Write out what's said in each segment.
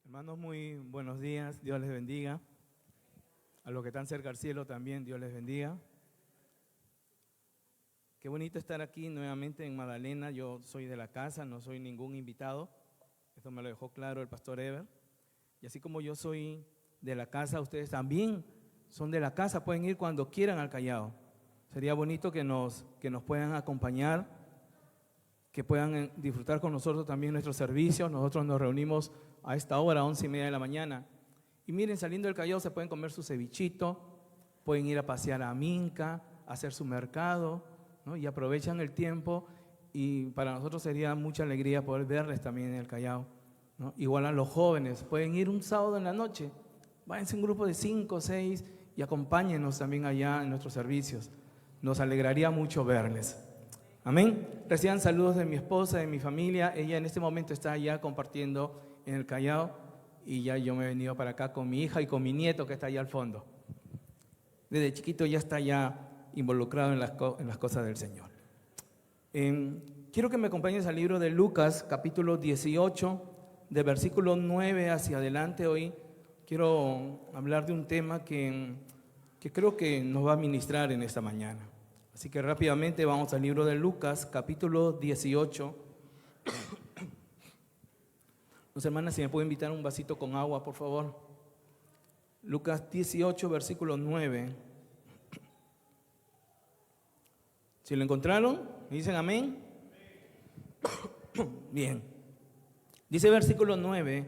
Hermanos, muy buenos días, Dios les bendiga. A los que están cerca del cielo también, Dios les bendiga. Qué bonito estar aquí nuevamente en Magdalena. Yo soy de la casa, no soy ningún invitado. Esto me lo dejó claro el pastor Ever. Y así como yo soy de la casa, ustedes también son de la casa. Pueden ir cuando quieran al Callao. Sería bonito que nos puedan acompañar, que puedan disfrutar con nosotros también nuestros servicios. Nosotros nos reunimos a esta hora, 11:30 de la mañana. Y miren, saliendo del Callao se pueden comer su cevichito, pueden ir a pasear a Minca, a hacer su mercado, ¿no? Y aprovechan el tiempo, y para nosotros sería mucha alegría poder verles también en el Callao, ¿no? Igual a los jóvenes, pueden ir un sábado en la noche, váyanse un grupo de 5 o 6 y acompáñenos también allá en nuestros servicios. Nos alegraría mucho verles. Amén. Reciban saludos de mi esposa, de mi familia. Ella en este momento está allá compartiendo en el Callao, y ya yo me he venido para acá con mi hija y con mi nieto que está allá al fondo. Desde chiquito ya está ya involucrado en las cosas del Señor. Quiero que me acompañes al libro de Lucas, capítulo 18, de versículo 9 hacia adelante. Hoy quiero hablar de un tema que creo que nos va a ministrar en esta mañana. Así que rápidamente vamos al libro de Lucas, capítulo 18. Los hermanas, si me pueden invitar un vasito con agua, por favor. Lucas 18, versículo 9. ¿Si lo encontraron? ¿Me dicen amén? Bien. Dice versículo 9,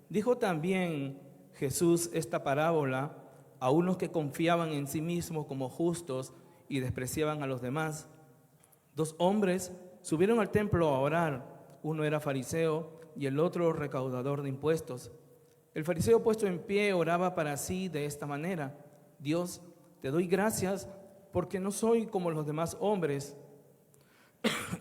dijo también Jesús esta parábola a unos que confiaban en sí mismos como justos y despreciaban a los demás. 2 hombres subieron al templo a orar. Uno era fariseo y el otro recaudador de impuestos. El fariseo, puesto en pie, oraba para sí de esta manera: Dios, te doy gracias porque no soy como los demás hombres,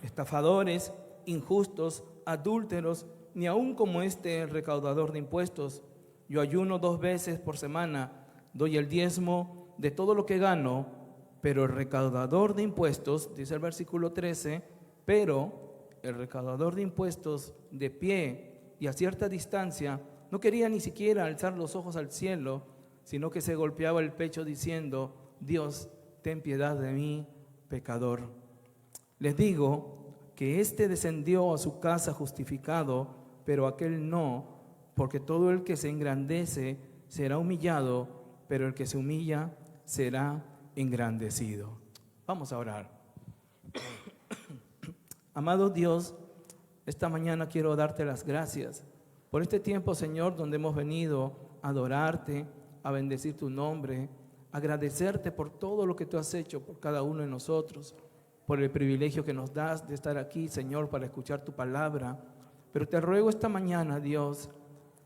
estafadores, injustos, adúlteros, ni aun como este recaudador de impuestos. Yo ayuno 2 veces por semana, doy el diezmo de todo lo que gano. Pero el recaudador de impuestos, dice el versículo 13, pero el recaudador de impuestos, de pie y a cierta distancia, no quería ni siquiera alzar los ojos al cielo, sino que se golpeaba el pecho diciendo: Dios, ten piedad de mí, pecador. Les digo que éste descendió a su casa justificado, pero aquel no, porque todo el que se engrandece será humillado, pero el que se humilla será engrandecido. Vamos a orar. Amado Dios, esta mañana quiero darte las gracias por este tiempo, Señor, donde hemos venido a adorarte, a bendecir tu nombre, agradecerte por todo lo que tú has hecho por cada uno de nosotros, por el privilegio que nos das de estar aquí, Señor, para escuchar tu palabra. Pero te ruego esta mañana, Dios,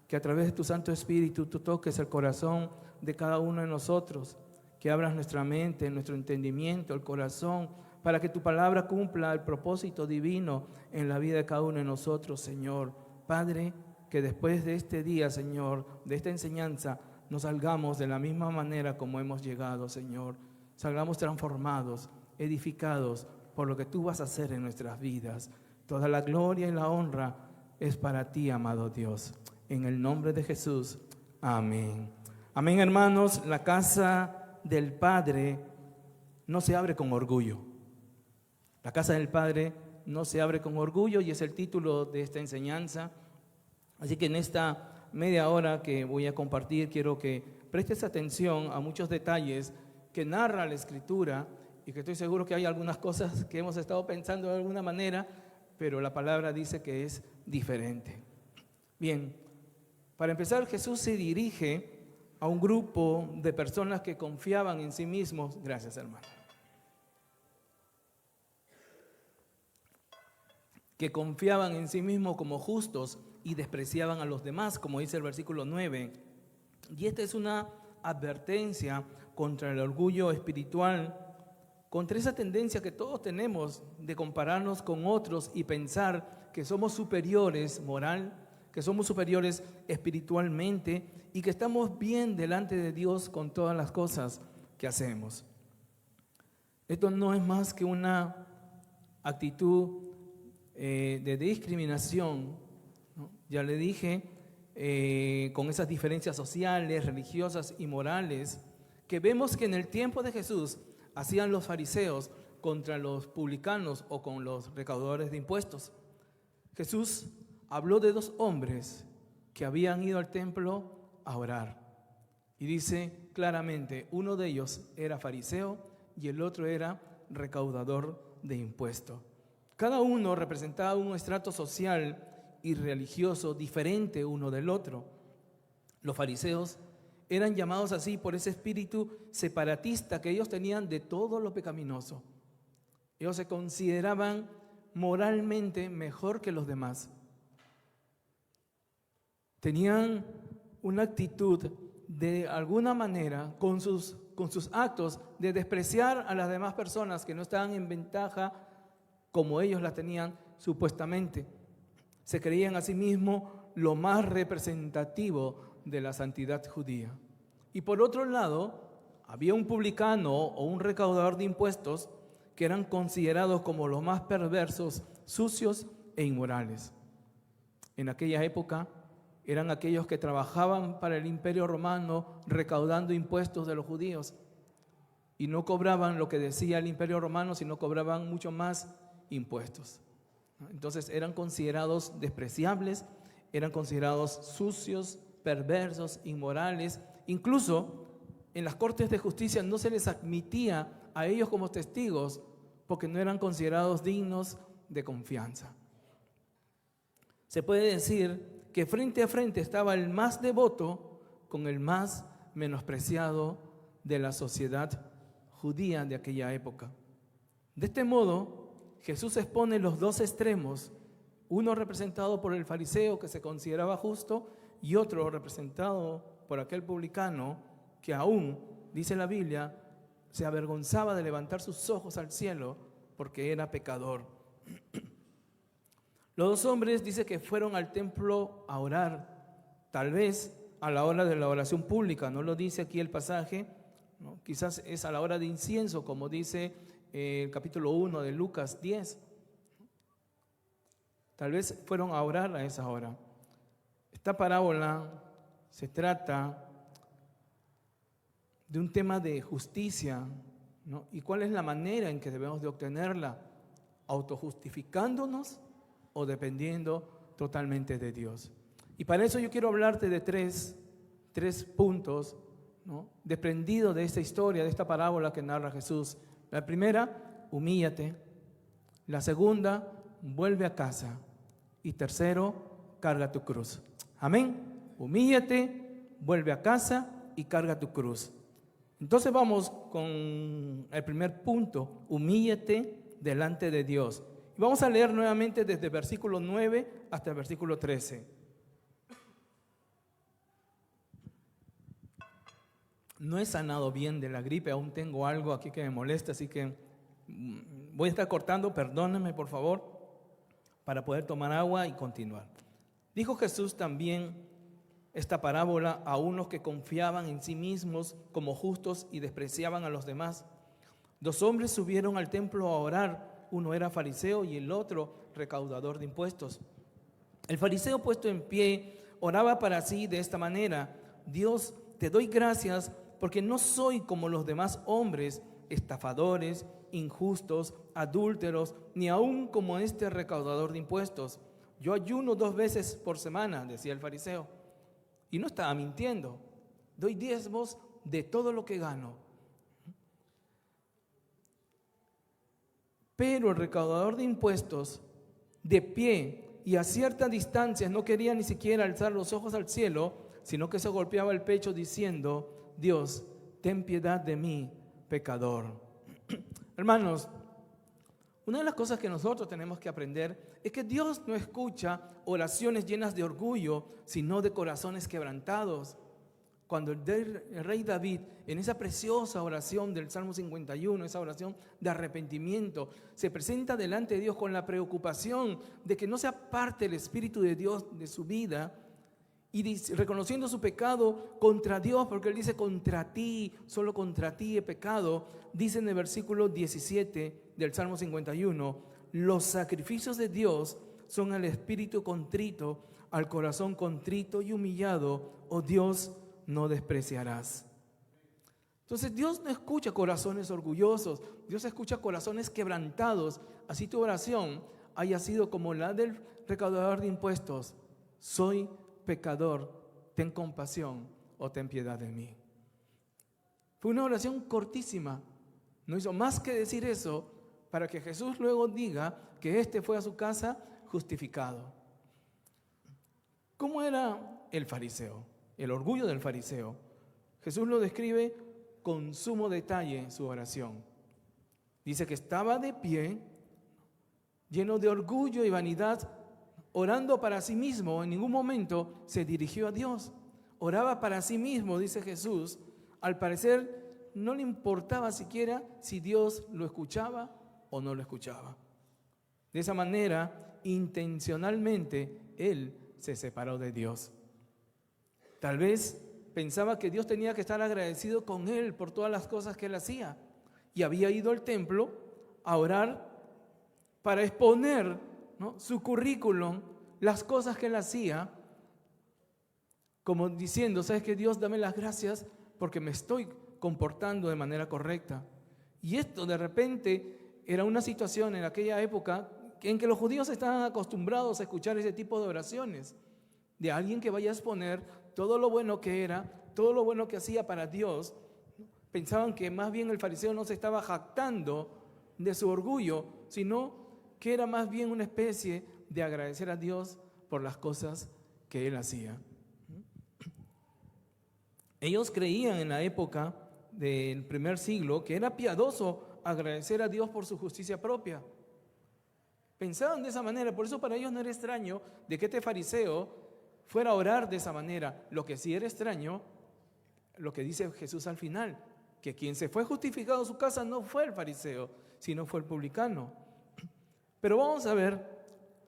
que a través de tu Santo Espíritu tú toques el corazón de cada uno de nosotros, que abras nuestra mente, nuestro entendimiento, el corazón, para que tu palabra cumpla el propósito divino en la vida de cada uno de nosotros, Señor. Padre, que después de este día, Señor, de esta enseñanza, nos salgamos de la misma manera como hemos llegado, Señor. Salgamos transformados, edificados por lo que tú vas a hacer en nuestras vidas. Toda la gloria y la honra es para ti, amado Dios. En el nombre de Jesús, amén. Amén, hermanos. La casa del Padre no se abre con orgullo. La casa del Padre no se abre con orgullo, y es el título de esta enseñanza. Así que en esta media hora que voy a compartir, quiero que prestes atención a muchos detalles que narra la Escritura, y que estoy seguro que hay algunas cosas que hemos estado pensando de alguna manera, pero la palabra dice que es diferente. Bien, para empezar, Jesús se dirige a un grupo de personas que confiaban en sí mismos. Gracias, hermano. Que confiaban en sí mismos como justos y despreciaban a los demás, como dice el versículo 9. Y esta es una advertencia contra el orgullo espiritual, contra esa tendencia que todos tenemos de compararnos con otros y pensar que somos superiores moral, que somos superiores espiritualmente y que estamos bien delante de Dios con todas las cosas que hacemos. Esto no es más que una actitud de discriminación, ¿no? Ya le dije con esas diferencias sociales, religiosas y morales, que vemos que en el tiempo de Jesús hacían los fariseos contra los publicanos o con los recaudadores de impuestos. Jesús habló de dos hombres que habían ido al templo a orar. Y dice claramente, uno de ellos era fariseo y el otro era recaudador de impuestos. Cada uno representaba un estrato social y religioso diferente uno del otro. Los fariseos eran llamados así por ese espíritu separatista que ellos tenían de todo lo pecaminoso. Ellos se consideraban moralmente mejor que los demás. Tenían una actitud de alguna manera con sus actos de despreciar a las demás personas que no estaban en ventaja como ellos la tenían supuestamente. Se creían a sí mismos lo más representativo de la santidad judía. Y por otro lado, había un publicano o un recaudador de impuestos que eran considerados como los más perversos, sucios e inmorales. En aquella época eran aquellos que trabajaban para el Imperio Romano recaudando impuestos de los judíos y no cobraban lo que decía el Imperio Romano, sino cobraban mucho más impuestos. Entonces eran considerados despreciables, eran considerados sucios, perversos, inmorales. Incluso en las cortes de justicia no se les admitía a ellos como testigos porque no eran considerados dignos de confianza. Se puede decir que frente a frente estaba el más devoto con el más menospreciado de la sociedad judía de aquella época. De este modo, Jesús expone los dos extremos, uno representado por el fariseo que se consideraba justo y otro representado por aquel publicano que aún, dice la Biblia, se avergonzaba de levantar sus ojos al cielo porque era pecador. Los dos hombres dice que fueron al templo a orar, tal vez a la hora de la oración pública, no lo dice aquí el pasaje, ¿no? Quizás es a la hora de incienso, como dice el capítulo 1 de Lucas 10. Tal vez fueron a orar a esa hora. Esta parábola se trata de un tema de justicia, ¿no? ¿Y cuál es la manera en que debemos de obtenerla? ¿Autojustificándonos o dependiendo totalmente de Dios? Y para eso yo quiero hablarte de tres puntos, ¿no?, desprendidos de esta historia, de esta parábola que narra Jesús. La primera, humíllate. La segunda, vuelve a casa. Y tercero, carga tu cruz. Amén. Humíllate, vuelve a casa y carga tu cruz. Entonces vamos con el primer punto, humíllate delante de Dios. Y vamos a leer nuevamente desde el versículo 9 hasta el versículo 13. No he sanado bien de la gripe, aún tengo algo aquí que me molesta, así que voy a estar cortando, perdónenme por favor, para poder tomar agua y continuar. Dijo Jesús también esta parábola a unos que confiaban en sí mismos como justos y despreciaban a los demás. Dos hombres subieron al templo a orar, uno era fariseo y el otro recaudador de impuestos. El fariseo, puesto en pie, oraba para sí de esta manera: Dios, te doy gracias porque no soy como los demás hombres, estafadores, injustos, adúlteros, ni aún como este recaudador de impuestos. Yo ayuno 2 veces por semana, decía el fariseo. Y no estaba mintiendo. Doy diezmos de todo lo que gano. Pero el recaudador de impuestos, de pie y a cierta distancia, no quería ni siquiera alzar los ojos al cielo, sino que se golpeaba el pecho diciendo: Dios, ten piedad de mí, pecador. Hermanos, una de las cosas que nosotros tenemos que aprender es que Dios no escucha oraciones llenas de orgullo, sino de corazones quebrantados. Cuando el rey David, en esa preciosa oración del Salmo 51, esa oración de arrepentimiento, se presenta delante de Dios con la preocupación de que no se aparte el Espíritu de Dios de su vida, y dice, reconociendo su pecado contra Dios, porque él dice: contra ti, solo contra ti he pecado. Dice en el versículo 17 del Salmo 51: los sacrificios de Dios son al espíritu contrito, al corazón contrito y humillado, oh Dios, no despreciarás. Entonces Dios no escucha corazones orgullosos, Dios escucha corazones quebrantados. Así tu oración haya sido como la del recaudador de impuestos: soy pecador, ten compasión o ten piedad de mí. Fue una oración cortísima, no hizo más que decir eso para que Jesús luego diga que éste fue a su casa justificado. ¿Cómo era el fariseo? El orgullo del fariseo. Jesús lo describe con sumo detalle en su oración. Dice que estaba de pie, lleno de orgullo y vanidad, orando para sí mismo. En ningún momento se dirigió a Dios. Oraba para sí mismo, dice Jesús. Al parecer no le importaba siquiera si Dios lo escuchaba o no lo escuchaba. De esa manera, intencionalmente, él se separó de Dios. Tal vez pensaba que Dios tenía que estar agradecido con él por todas las cosas que él hacía. Y había ido al templo a orar para exponer, ¿no?, su currículum, las cosas que él hacía, como diciendo: ¿sabes qué, Dios? Dame las gracias porque me estoy comportando de manera correcta. Y esto de repente era una situación en aquella época en que los judíos estaban acostumbrados a escuchar ese tipo de oraciones, de alguien que vaya a exponer todo lo bueno que era, todo lo bueno que hacía para Dios. Pensaban que más bien el fariseo no se estaba jactando de su orgullo, sino que era más bien una especie de agradecer a Dios por las cosas que él hacía. Ellos creían en la época del primer siglo que era piadoso agradecer a Dios por su justicia propia. Pensaban de esa manera, por eso para ellos no era extraño de que este fariseo fuera a orar de esa manera. Lo que sí era extraño, lo que dice Jesús al final, que quien se fue justificado a su casa no fue el fariseo, sino fue el publicano. Pero vamos a ver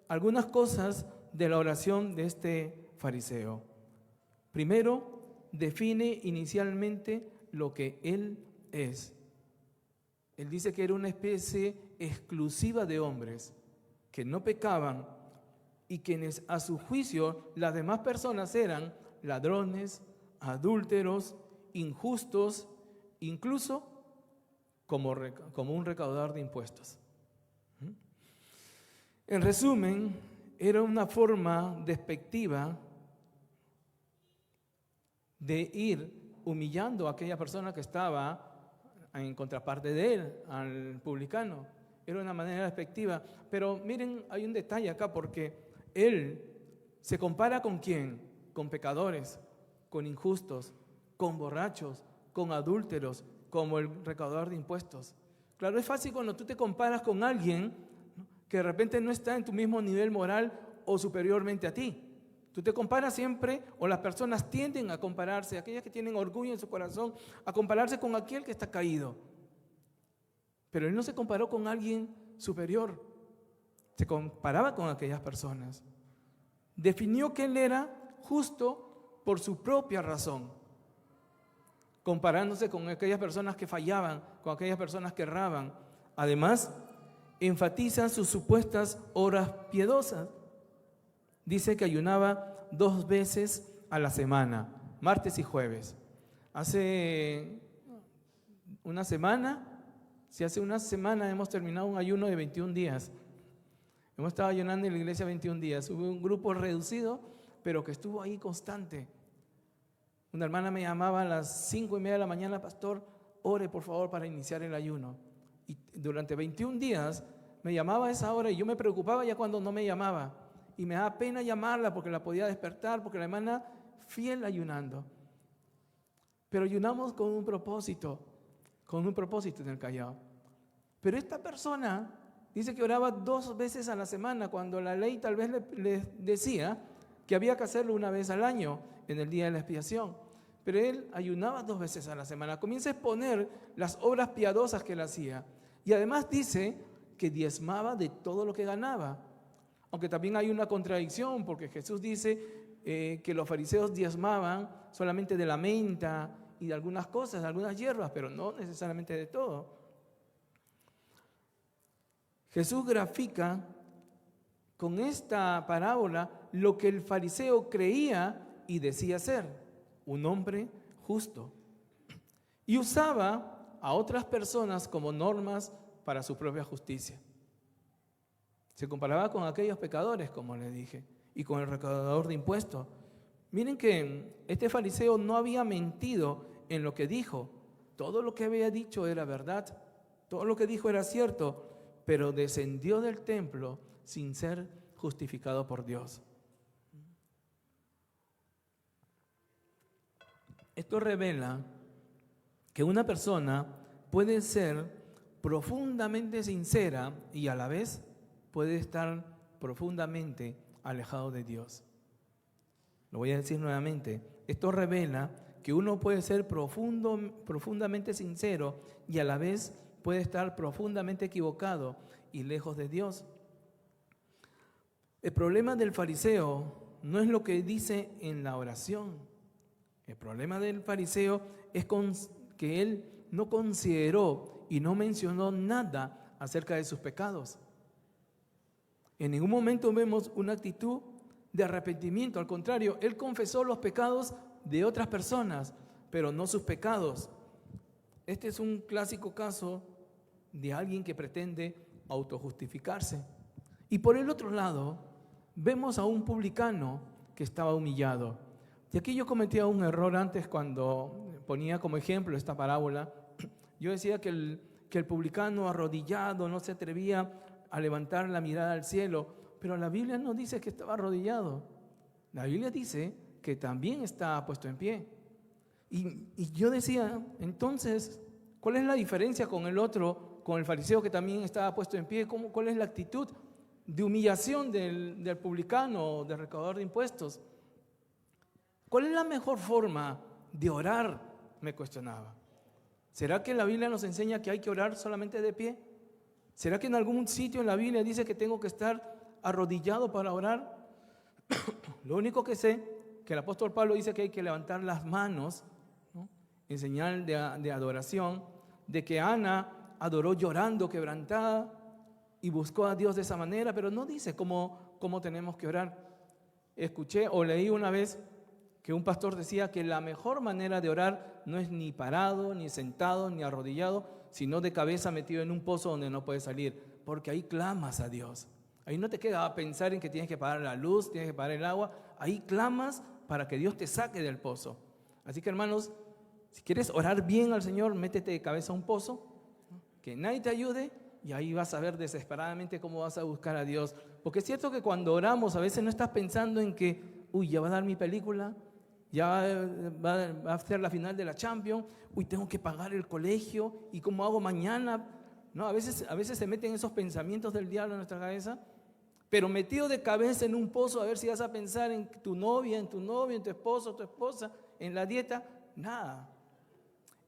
algunas cosas de la oración de este fariseo. Primero, define inicialmente lo que él es. Él dice que era una especie exclusiva de hombres que no pecaban y quienes a su juicio las demás personas eran ladrones, adúlteros, injustos, incluso como un recaudador de impuestos. En resumen, era una forma despectiva de ir humillando a aquella persona que estaba en contraparte de él, al publicano. Era una manera despectiva. Pero miren, hay un detalle acá, porque él se compara ¿con quién? Con pecadores, con injustos, con borrachos, con adúlteros, como el recaudador de impuestos. Claro, es fácil cuando tú te comparas con alguien, ¿no?, que de repente no está en tu mismo nivel moral o superiormente a ti. Tú te comparas siempre, o las personas tienden a compararse, aquellas que tienen orgullo en su corazón, a compararse con aquel que está caído. Pero él no se comparó con alguien superior, se comparaba con aquellas personas. Definió que él era justo por su propia razón, comparándose con aquellas personas que fallaban, con aquellas personas que erraban. Además, enfatiza sus supuestas horas piadosas. Dice que ayunaba 2 veces a la semana, martes y jueves. Hace una semana hemos terminado un ayuno de 21 días. Hemos estado ayunando en la iglesia 21 días. Hubo un grupo reducido, pero que estuvo ahí constante. Una hermana me llamaba a las 5:30 de la mañana: pastor, ore por favor para iniciar el ayuno. Y durante 21 días me llamaba a esa hora y yo me preocupaba ya cuando no me llamaba. Y me daba pena llamarla porque la podía despertar, porque la hermana fiel ayunando. Pero ayunamos con un propósito en el Callao. Pero esta persona dice que oraba 2 veces a la semana, cuando la ley tal vez le decía que había que hacerlo una vez al año, en el día de la expiación. Pero él ayunaba 2 veces a la semana. Comienza a exponer las obras piadosas que él hacía. Y además dice que diezmaba de todo lo que ganaba. Aunque también hay una contradicción, porque Jesús dice que los fariseos diezmaban solamente de la menta y de algunas cosas, de algunas hierbas, pero no necesariamente de todo. Jesús grafica con esta parábola lo que el fariseo creía y decía ser, un hombre justo. Y usaba a otras personas como normas para su propia justicia. Se comparaba con aquellos pecadores, como les dije, y con el recaudador de impuestos. Miren que este fariseo no había mentido en lo que dijo. Todo lo que había dicho era verdad, todo lo que dijo era cierto, pero descendió del templo sin ser justificado por Dios. Esto revela que una persona puede ser profundamente sincera y a la vez puede estar profundamente alejado de Dios. Lo voy a decir nuevamente. Esto revela que uno puede ser profundamente sincero y a la vez puede estar profundamente equivocado y lejos de Dios. El problema del fariseo no es lo que dice en la oración. El problema del fariseo es que él no consideró y no mencionó nada acerca de sus pecados. En ningún momento vemos una actitud de arrepentimiento. Al contrario, él confesó los pecados de otras personas, pero no sus pecados. Este es un clásico caso de alguien que pretende autojustificarse. Y por el otro lado, vemos a un publicano que estaba humillado. Y aquí yo cometía un error antes cuando ponía como ejemplo esta parábola. Yo decía que el publicano arrodillado no se atrevía a levantar la mirada al cielo, pero la Biblia no dice que estaba arrodillado. La Biblia dice que también está puesto en pie. Y yo decía, entonces, ¿cuál es la diferencia con el otro, con el fariseo que también estaba puesto en pie? ¿Cuál es la actitud de humillación del publicano, del recaudador de impuestos? ¿Cuál es la mejor forma de orar? Me cuestionaba. ¿Será que la Biblia nos enseña que hay que orar solamente de pie? ¿Será que en algún sitio en la Biblia dice que tengo que estar arrodillado para orar? Lo único que sé, que el apóstol Pablo dice que hay que levantar las manos, ¿no?, en señal de adoración, de que Ana adoró llorando, quebrantada, y buscó a Dios de esa manera, pero no dice cómo tenemos que orar. Escuché o leí una vez que un pastor decía que la mejor manera de orar no es ni parado, ni sentado, ni arrodillado, sino de cabeza metido en un pozo donde no puedes salir, porque ahí clamas a Dios. Ahí no te queda a pensar en que tienes que pagar la luz, tienes que pagar el agua, ahí clamas para que Dios te saque del pozo. Así que, hermanos, si quieres orar bien al Señor, métete de cabeza a un pozo, que nadie te ayude, y ahí vas a ver desesperadamente cómo vas a buscar a Dios. Porque es cierto que cuando oramos a veces no estás pensando en que, ya va a dar mi película, ya va a ser la final de la Champions, tengo que pagar el colegio, ¿y cómo hago mañana? No, a veces se meten esos pensamientos del diablo en nuestra cabeza, pero metido de cabeza en un pozo a ver si vas a pensar en tu novia, en tu novio, en tu esposo, tu esposa, en la dieta, nada.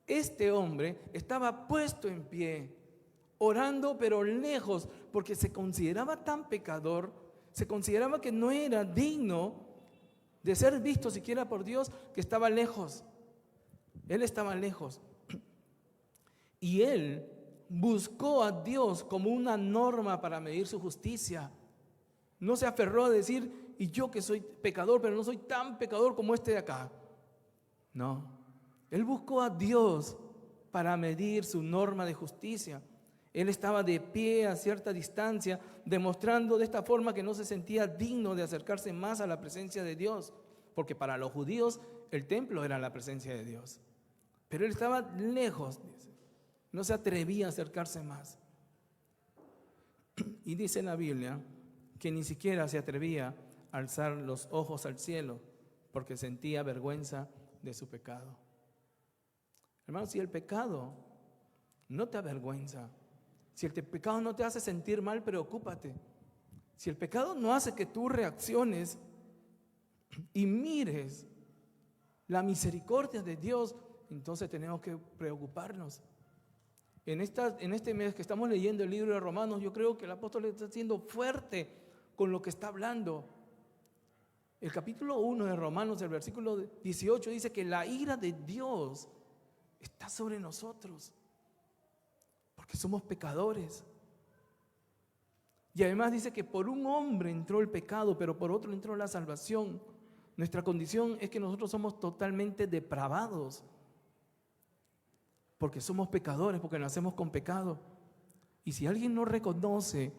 Este hombre estaba puesto en pie, orando pero lejos, porque se consideraba tan pecador, se consideraba que no era digno de ser visto siquiera por Dios, que estaba lejos. Él estaba lejos. Y él buscó a Dios como una norma para medir su justicia. No se aferró a decir, y yo que soy pecador, pero no soy tan pecador como este de acá. No. Él buscó a Dios para medir su norma de justicia. Él estaba de pie a cierta distancia, demostrando de esta forma que no se sentía digno de acercarse más a la presencia de Dios, porque para los judíos el templo era la presencia de Dios. Pero él estaba lejos, dice. No se atrevía a acercarse más. Y dice la Biblia que ni siquiera se atrevía a alzar los ojos al cielo, porque sentía vergüenza de su pecado. Hermanos, si el pecado no te avergüenza, si el pecado no te hace sentir mal, preocúpate. Si el pecado no hace que tú reacciones y mires la misericordia de Dios, entonces tenemos que preocuparnos. En este mes que estamos leyendo el libro de Romanos, yo creo que el apóstol está siendo fuerte con lo que está hablando. El capítulo 1 de Romanos, el versículo 18, dice que la ira de Dios está sobre nosotros, porque somos pecadores. Y además dice que por un hombre entró el pecado, pero por otro entró la salvación. Nuestra condición es que nosotros somos totalmente depravados, porque somos pecadores, porque nacemos con pecado. Y si alguien no reconoce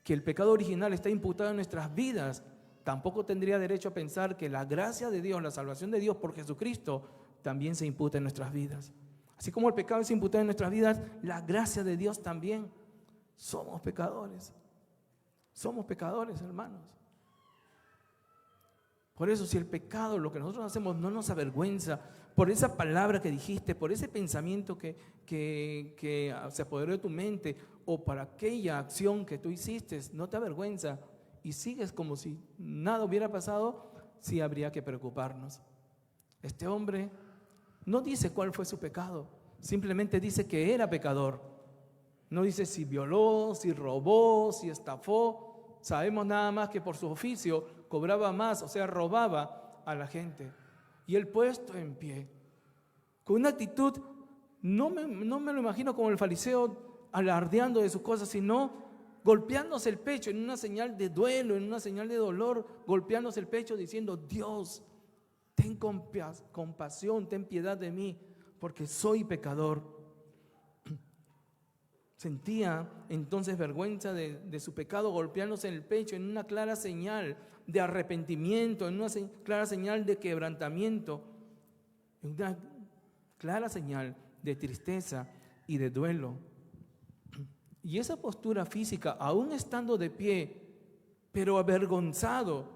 que el pecado original está imputado en nuestras vidas, tampoco tendría derecho a pensar que la gracia de Dios, la salvación de Dios por Jesucristo, también se imputa en nuestras vidas. Así como el pecado es imputado en nuestras vidas, la gracia de Dios también. Somos pecadores. Somos pecadores, hermanos. Por eso, si el pecado, lo que nosotros hacemos, no nos avergüenza, por esa palabra que dijiste, por ese pensamiento que se apoderó de tu mente, o por aquella acción que tú hiciste, no te avergüenza y sigues como si nada hubiera pasado, sí habría que preocuparnos. Este hombre no dice cuál fue su pecado, simplemente dice que era pecador. No dice si violó, si robó, si estafó. Sabemos nada más que por su oficio cobraba más, o sea, robaba a la gente. Y él puesto en pie, con una actitud, no me lo imagino como el fariseo alardeando de sus cosas, sino golpeándose el pecho en una señal de duelo, en una señal de dolor, golpeándose el pecho diciendo: Dios, ten compasión, ten piedad de mí, porque soy pecador. Sentía entonces vergüenza de su pecado, golpeándose en el pecho en una clara señal de arrepentimiento, en una clara señal de quebrantamiento, en una clara señal de tristeza y de duelo. Y esa postura física, aún estando de pie, pero avergonzado,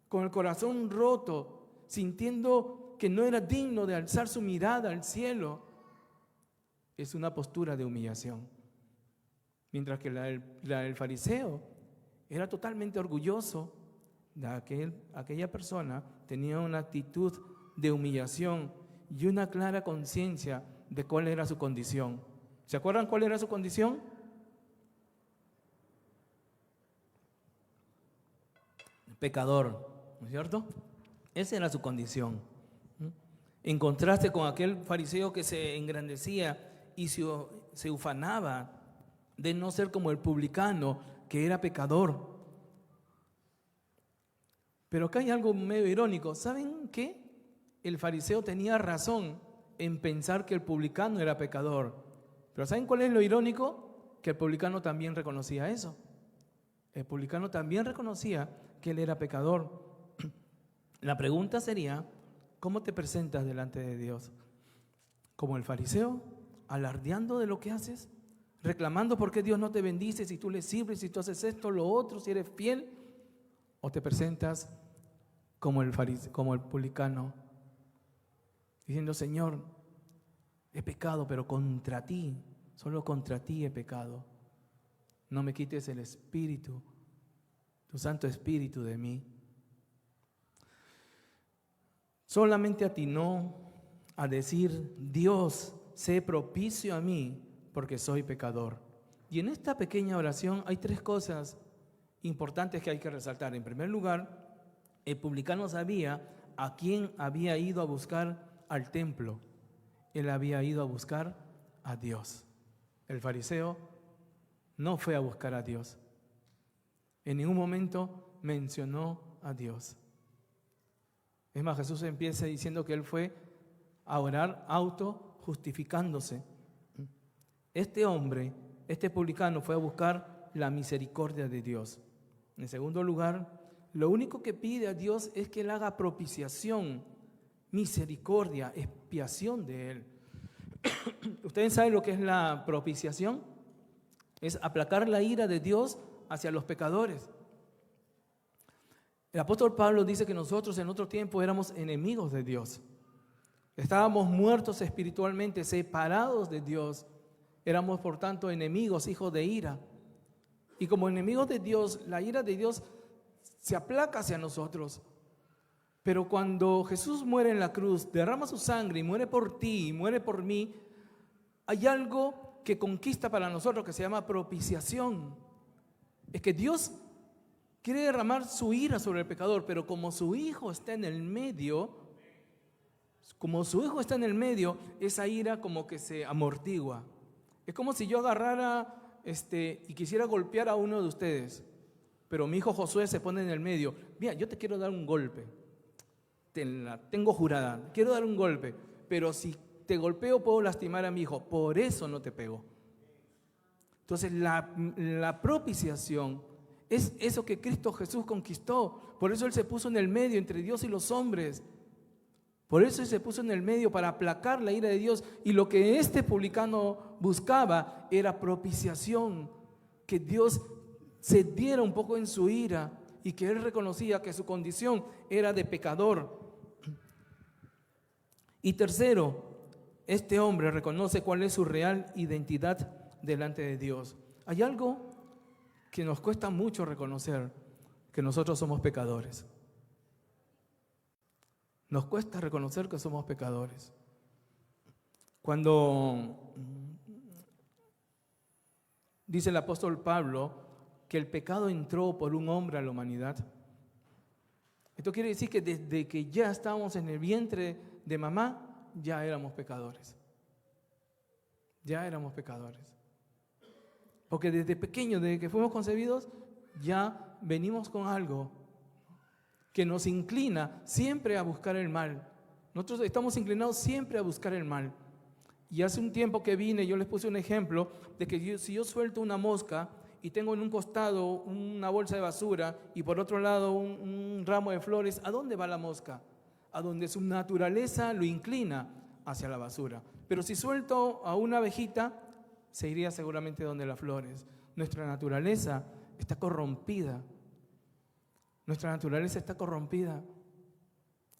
con el corazón roto, sintiendo que no era digno de alzar su mirada al cielo, es una postura de humillación. Mientras que la del fariseo era totalmente orgulloso, aquella persona tenía una actitud de humillación y una clara conciencia de cuál era su condición. ¿Se acuerdan cuál era su condición? Pecador, ¿no es cierto? Esa era su condición. En contraste con aquel fariseo que se engrandecía y se ufanaba de no ser como el publicano, que era pecador. Pero acá hay algo medio irónico. ¿Saben qué? El fariseo tenía razón en pensar que el publicano era pecador. Pero ¿saben cuál es lo irónico? Que el publicano también reconocía eso. El publicano también reconocía que él era pecador. La pregunta sería: ¿cómo te presentas delante de Dios? ¿Como el fariseo? ¿Alardeando de lo que haces? ¿Reclamando por qué Dios no te bendice si tú le sirves, si tú haces esto, lo otro, si eres fiel? ¿O te presentas como el publicano, diciendo: Señor, he pecado, pero contra ti, solo contra ti he pecado? No me quites el Espíritu, tu Santo Espíritu de mí. Solamente atinó a decir: Dios, sé propicio a mí, porque soy pecador. Y en esta pequeña oración hay tres cosas importantes que hay que resaltar. En primer lugar, el publicano sabía a quién había ido a buscar al templo. Él había ido a buscar a Dios. El fariseo no fue a buscar a Dios. En ningún momento mencionó a Dios. Es más, Jesús empieza diciendo que él fue a orar justificándose. Este hombre, este publicano, fue a buscar la misericordia de Dios. En segundo lugar, lo único que pide a Dios es que él haga propiciación, misericordia, expiación de él. ¿Ustedes saben lo que es la propiciación? Es aplacar la ira de Dios hacia los pecadores. El apóstol Pablo dice que nosotros en otro tiempo éramos enemigos de Dios. Estábamos muertos espiritualmente, separados de Dios. Éramos, por tanto, enemigos, hijos de ira. Y como enemigos de Dios, la ira de Dios se aplaca hacia nosotros. Pero cuando Jesús muere en la cruz, derrama su sangre y muere por ti y muere por mí, hay algo que conquista para nosotros que se llama propiciación. Es que Dios quiere derramar su ira sobre el pecador, pero como su Hijo está en el medio, esa ira como que se amortigua. Es como si yo agarrara y quisiera golpear a uno de ustedes, pero mi hijo Josué se pone en el medio. Mira, yo te quiero dar un golpe, te la tengo jurada, quiero dar un golpe, pero si te golpeo puedo lastimar a mi hijo, por eso no te pego. Entonces la propiciación es eso que Cristo Jesús conquistó. Por eso Él se puso en el medio entre Dios y los hombres. Por eso Él se puso en el medio para aplacar la ira de Dios. Y lo que este publicano buscaba era propiciación, que Dios se diera un poco en su ira y que Él reconocía que su condición era de pecador. Y tercero, este hombre reconoce cuál es su real identidad delante de Dios. Hay algo que nos cuesta mucho reconocer, que nosotros somos pecadores. Nos cuesta reconocer que somos pecadores. Cuando dice el apóstol Pablo que el pecado entró por un hombre a la humanidad, esto quiere decir que desde que ya estábamos en el vientre de mamá, ya éramos pecadores. Ya éramos pecadores. Porque desde pequeños, desde que fuimos concebidos, ya venimos con algo que nos inclina siempre a buscar el mal. Nosotros estamos inclinados siempre a buscar el mal. Y hace un tiempo que vine, yo les puse un ejemplo de que si yo suelto una mosca y tengo en un costado una bolsa de basura y por otro lado un ramo de flores, ¿a dónde va la mosca? A donde su naturaleza lo inclina hacia la basura. Pero si suelto a una abejita, se iría seguramente donde las flores. Nuestra naturaleza está corrompida. Nuestra naturaleza está corrompida.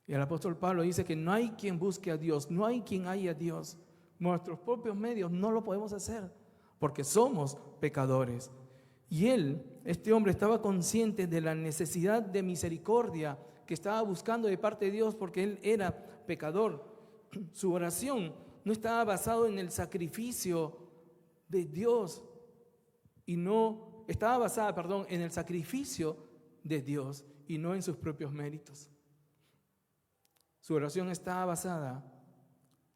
Y el apóstol Pablo dice que no hay quien busque a Dios, no hay quien haya a Dios. Nuestros propios medios no lo podemos hacer porque somos pecadores. Y este hombre estaba consciente de la necesidad de misericordia que estaba buscando de parte de Dios porque él era pecador. Su oración no estaba basada en el sacrificio de Dios y no estaba basada, en el sacrificio de Dios y no en sus propios méritos. Su oración estaba basada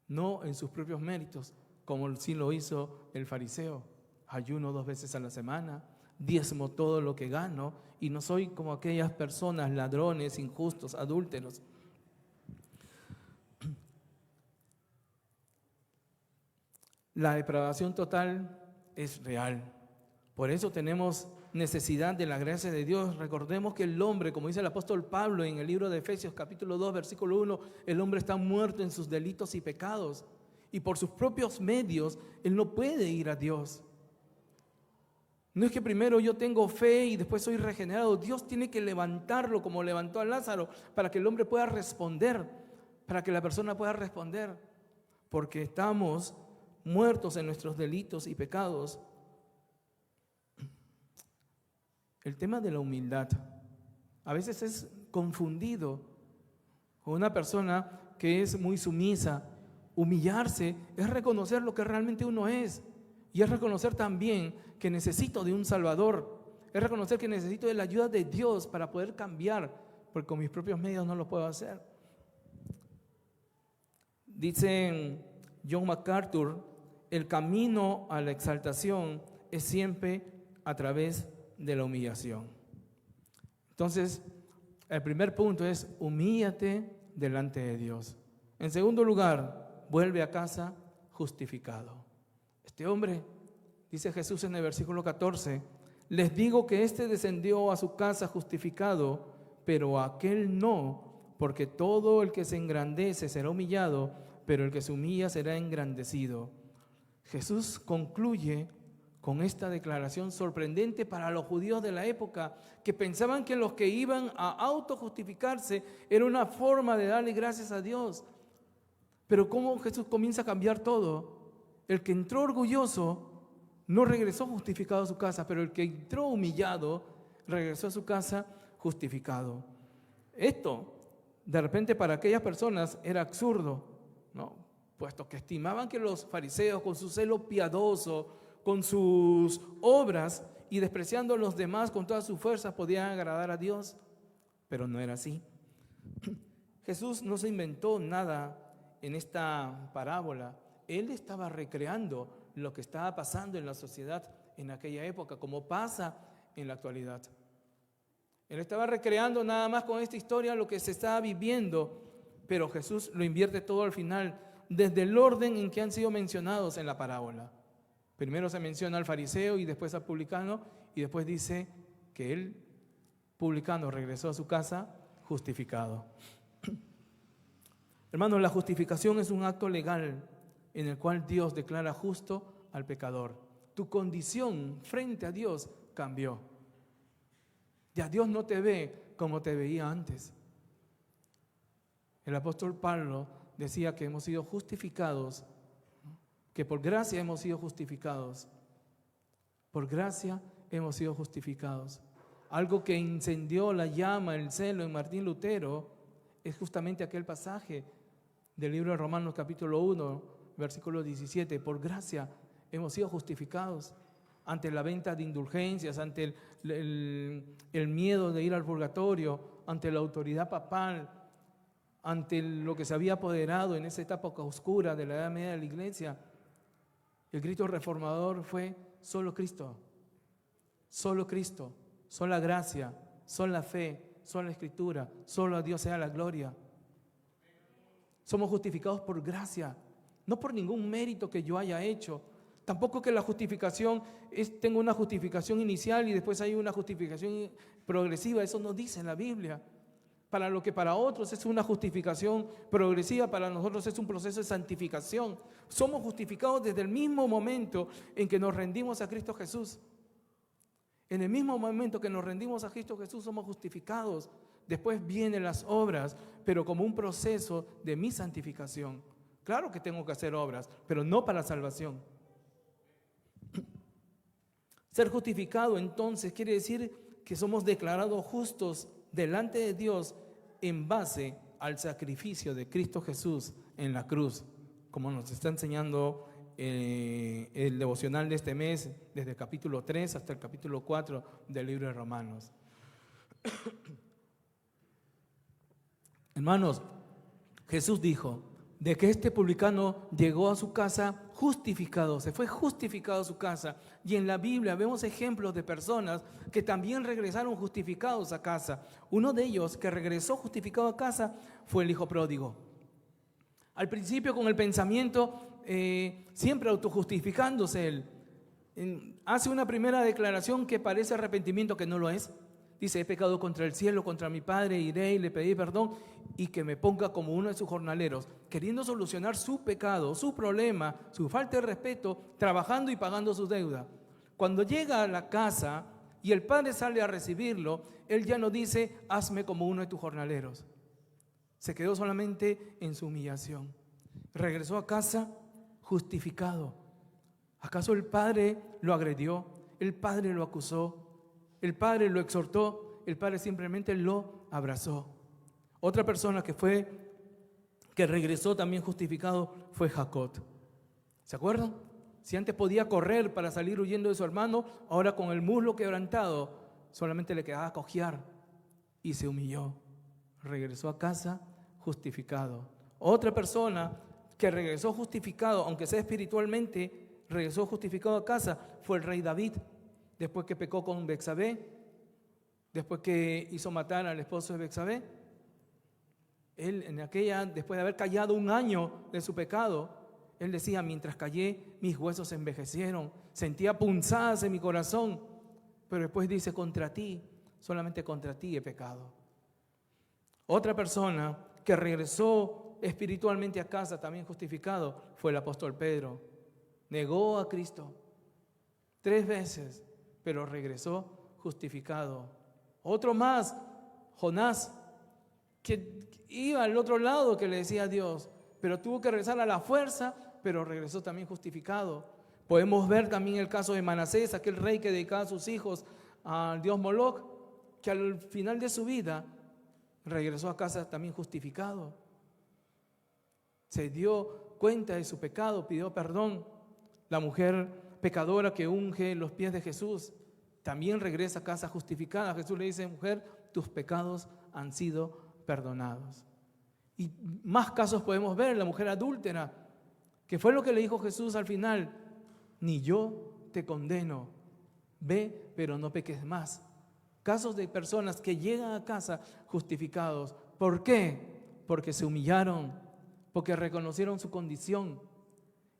no en sus propios méritos, como sí lo hizo el fariseo. Ayuno 2 veces a la semana, diezmo todo lo que gano y no soy como aquellas personas ladrones, injustos, adúlteros. La depravación total es real. Por eso tenemos necesidad de la gracia de Dios. Recordemos que el hombre, como dice el apóstol Pablo en el libro de Efesios capítulo 2, versículo 1, el hombre está muerto en sus delitos y pecados. Y por sus propios medios, él no puede ir a Dios. No es que primero yo tengo fe y después soy regenerado. Dios tiene que levantarlo como levantó a Lázaro para que el hombre pueda responder, para que la persona pueda responder. Porque estamos muertos en nuestros delitos y pecados. El tema de la humildad a veces es confundido con una persona que es muy sumisa. Humillarse es reconocer lo que realmente uno es y es reconocer también que necesito de un Salvador, es reconocer que necesito de la ayuda de Dios para poder cambiar, porque con mis propios medios no lo puedo hacer. Dice John MacArthur, el camino a la exaltación es siempre a través de la humillación. Entonces, el primer punto es humíllate delante de Dios. En segundo lugar, vuelve a casa justificado. Este hombre, dice Jesús en el versículo 14, les digo que éste descendió a su casa justificado, pero aquel no, porque todo el que se engrandece será humillado, pero el que se humilla será engrandecido. Jesús concluye con esta declaración sorprendente para los judíos de la época, que pensaban que los que iban a autojustificarse era una forma de darle gracias a Dios. Pero ¿cómo Jesús comienza a cambiar todo? El que entró orgulloso no regresó justificado a su casa, pero el que entró humillado regresó a su casa justificado. Esto, de repente, para aquellas personas era absurdo, ¿no? Puesto que estimaban que los fariseos, con su celo piadoso, con sus obras y despreciando a los demás con todas sus fuerzas, podían agradar a Dios. Pero no era así. Jesús no se inventó nada en esta parábola. Él estaba recreando lo que estaba pasando en la sociedad en aquella época, como pasa en la actualidad. Él estaba recreando nada más con esta historia lo que se estaba viviendo, pero Jesús lo invierte todo al final, desde el orden en que han sido mencionados en la parábola. Primero se menciona al fariseo y después al publicano, y después dice que el publicano regresó a su casa justificado. Hermanos, la justificación es un acto legal en el cual Dios declara justo al pecador. Tu condición frente a Dios cambió. Ya Dios no te ve como te veía antes. El apóstol Pablo decía que hemos sido justificados, que por gracia hemos sido justificados. Por gracia hemos sido justificados. Algo que incendió la llama, el celo en Martín Lutero es justamente aquel pasaje del libro de Romanos capítulo 1, versículo 17. Por gracia hemos sido justificados. Ante la venta de indulgencias, ante el miedo de ir al purgatorio, ante la autoridad papal, ante lo que se había apoderado en esa etapa oscura de la Edad Media de la Iglesia, el grito reformador fue: solo Cristo, sola gracia, sola fe, sola Escritura, solo a Dios sea la gloria. Somos justificados por gracia, no por ningún mérito que yo haya hecho. Tampoco que la justificación tengo una justificación inicial y después hay una justificación progresiva. Eso no dice en la Biblia. Para lo que para otros es una justificación progresiva, para nosotros es un proceso de santificación. Somos justificados desde el mismo momento en que nos rendimos a Cristo Jesús. En el mismo momento que nos rendimos a Cristo Jesús somos justificados. Después vienen las obras, pero como un proceso de mi santificación. Claro que tengo que hacer obras, pero no para salvación. Ser justificado entonces quiere decir que somos declarados justos delante de Dios en base al sacrificio de Cristo Jesús en la cruz, como nos está enseñando el devocional de este mes, desde el capítulo 3 hasta el capítulo 4 del libro de Romanos. Hermanos, Jesús dijo de que este publicano llegó a su casa justificado, se fue justificado a su casa. Y en la Biblia vemos ejemplos de personas que también regresaron justificados a casa. Uno de ellos que regresó justificado a casa fue el hijo pródigo. Al principio con el pensamiento, siempre autojustificándose él. Hace una primera declaración que parece arrepentimiento, que no lo es. Dice: he pecado contra el cielo, contra mi padre, iré y le pedí perdón y que me ponga como uno de sus jornaleros, queriendo solucionar su pecado, su problema, su falta de respeto, trabajando y pagando su deuda. Cuando llega a la casa y el padre sale a recibirlo, él ya no dice: hazme como uno de tus jornaleros. Se quedó solamente en su humillación. Regresó a casa justificado. ¿Acaso el padre lo agredió? ¿El padre lo acusó? ¿El padre lo exhortó? El padre simplemente lo abrazó. Otra persona que regresó también justificado fue Jacob. ¿Se acuerdan? Si antes podía correr para salir huyendo de su hermano, ahora con el muslo quebrantado solamente le quedaba cojear y se humilló. Regresó a casa justificado. Otra persona que regresó justificado, aunque sea espiritualmente, regresó justificado a casa, fue el rey David. Después que pecó con Betsabé, después que hizo matar al esposo de Betsabé, él después de haber callado un año de su pecado, él decía: mientras callé, mis huesos se envejecieron, sentía punzadas en mi corazón, pero después dice: contra ti, solamente contra ti he pecado. Otra persona que regresó espiritualmente a casa, también justificado, fue el apóstol Pedro. Negó a Cristo 3 veces, pero regresó justificado. Otro más, Jonás, que iba al otro lado, que le decía a Dios, pero tuvo que regresar a la fuerza, pero regresó también justificado. Podemos ver también el caso de Manasés, aquel rey que dedicaba a sus hijos al dios Moloch, que al final de su vida regresó a casa también justificado. Se dio cuenta de su pecado, pidió perdón. La mujer pecadora que unge los pies de Jesús también regresa a casa justificada. Jesús le dice: mujer, tus pecados han sido perdonados. Y más casos podemos ver. La mujer adúltera, que fue lo que le dijo Jesús al final: ni yo te condeno, Ve, pero no peques más. Casos de personas que llegan a casa justificados. ¿Por qué? Porque se humillaron, porque reconocieron su condición.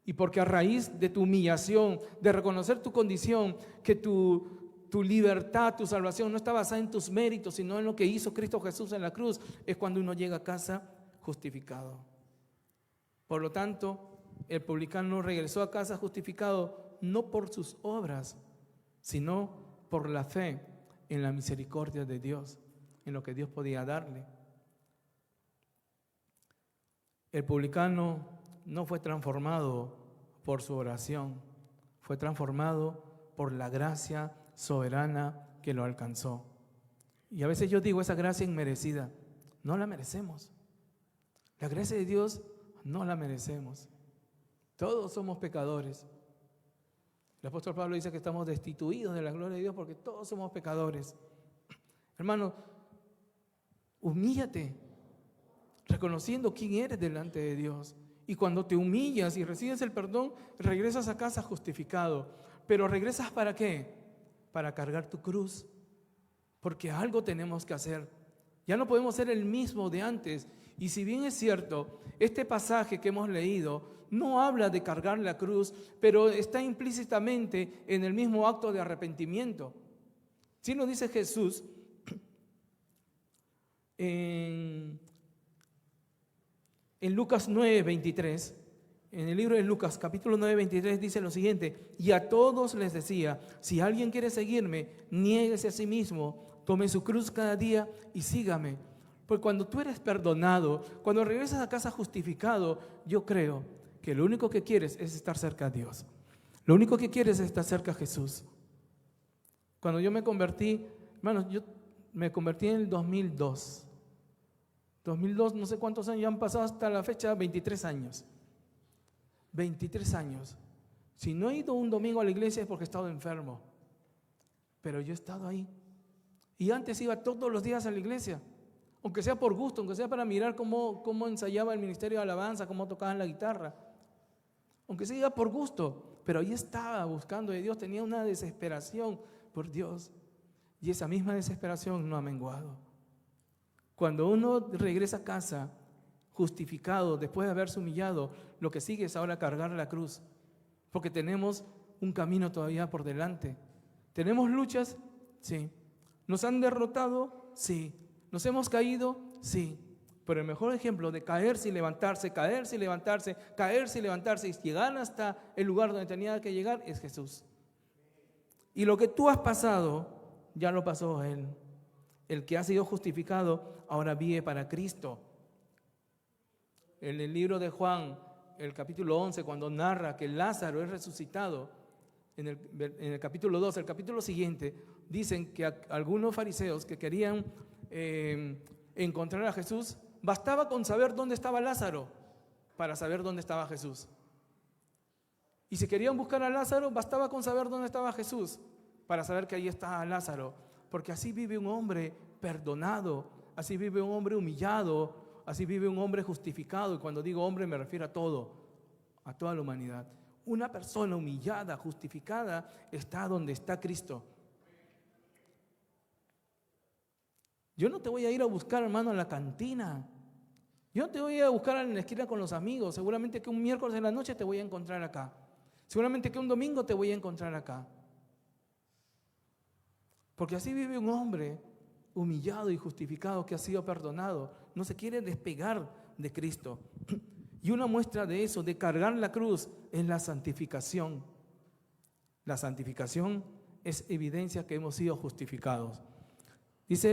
Y porque a raíz de tu humillación, de reconocer tu condición, que tu libertad, tu salvación no está basada en tus méritos, sino en lo que hizo Cristo Jesús en la cruz, es cuando uno llega a casa justificado. Por lo tanto, el publicano regresó a casa justificado no por sus obras, sino por la fe en la misericordia de Dios, en lo que Dios podía darle. El publicano no fue transformado por su oración, fue transformado por la gracia soberana que lo alcanzó. Y a veces yo digo, esa gracia inmerecida, no la merecemos. La gracia de Dios no la merecemos. Todos somos pecadores. El apóstol Pablo dice que estamos destituidos de la gloria de Dios porque todos somos pecadores. Hermano, humíllate, reconociendo quién eres delante de Dios. Y cuando te humillas y recibes el perdón, regresas a casa justificado. Pero regresas ¿para qué? Para cargar tu cruz. Porque algo tenemos que hacer. Ya no podemos ser el mismo de antes. Y si bien es cierto, este pasaje que hemos leído no habla de cargar la cruz, pero está implícitamente en el mismo acto de arrepentimiento. Sí lo dice Jesús en Lucas 9:23, en el libro de Lucas, capítulo 9:23, dice lo siguiente: y a todos les decía, si alguien quiere seguirme, niéguese a sí mismo, tome su cruz cada día y sígame. Porque cuando tú eres perdonado, cuando regresas a casa justificado, yo creo que lo único que quieres es estar cerca de Dios. Lo único que quieres es estar cerca de Jesús. Cuando yo me convertí, hermanos, yo me convertí en el 2002. 2002, no sé cuántos años ya han pasado hasta la fecha, 23 años. 23 años. Si no he ido un domingo a la iglesia es porque he estado enfermo. Pero yo he estado ahí. Y antes iba todos los días a la iglesia. Aunque sea por gusto, aunque sea para mirar cómo ensayaba el ministerio de alabanza, cómo tocaban la guitarra. Aunque sea por gusto. Pero ahí estaba buscando de Dios, tenía una desesperación por Dios. Y esa misma desesperación no ha menguado. Cuando uno regresa a casa justificado, después de haberse humillado, lo que sigue es ahora cargar la cruz. Porque tenemos un camino todavía por delante. ¿Tenemos luchas? Sí. ¿Nos han derrotado? Sí. ¿Nos hemos caído? Sí. Pero el mejor ejemplo de caerse y levantarse, caerse y levantarse, caerse y levantarse y llegar hasta el lugar donde tenía que llegar es Jesús. Y lo que tú has pasado, ya lo pasó Él. El que ha sido justificado ahora vive para Cristo. En el libro de Juan, el capítulo 11, cuando narra que Lázaro es resucitado, en el capítulo 2, el capítulo siguiente, dicen que algunos fariseos que querían encontrar a Jesús, bastaba con saber dónde estaba Lázaro para saber dónde estaba Jesús. Y si querían buscar a Lázaro, bastaba con saber dónde estaba Jesús para saber que ahí estaba Lázaro. Porque así vive un hombre perdonado, así vive un hombre humillado, así vive un hombre justificado. Y cuando digo hombre me refiero a todo, a toda la humanidad. Una persona humillada, justificada, está donde está Cristo. Yo no te voy a ir a buscar, hermano, a la cantina. Yo no te voy a buscar en la esquina con los amigos. Seguramente que un miércoles en la noche te voy a encontrar acá. Seguramente que un domingo te voy a encontrar acá. Porque así vive un hombre humillado y justificado que ha sido perdonado. No se quiere despegar de Cristo. Y una muestra de eso, de cargar la cruz, es la santificación. La santificación es evidencia que hemos sido justificados. Dice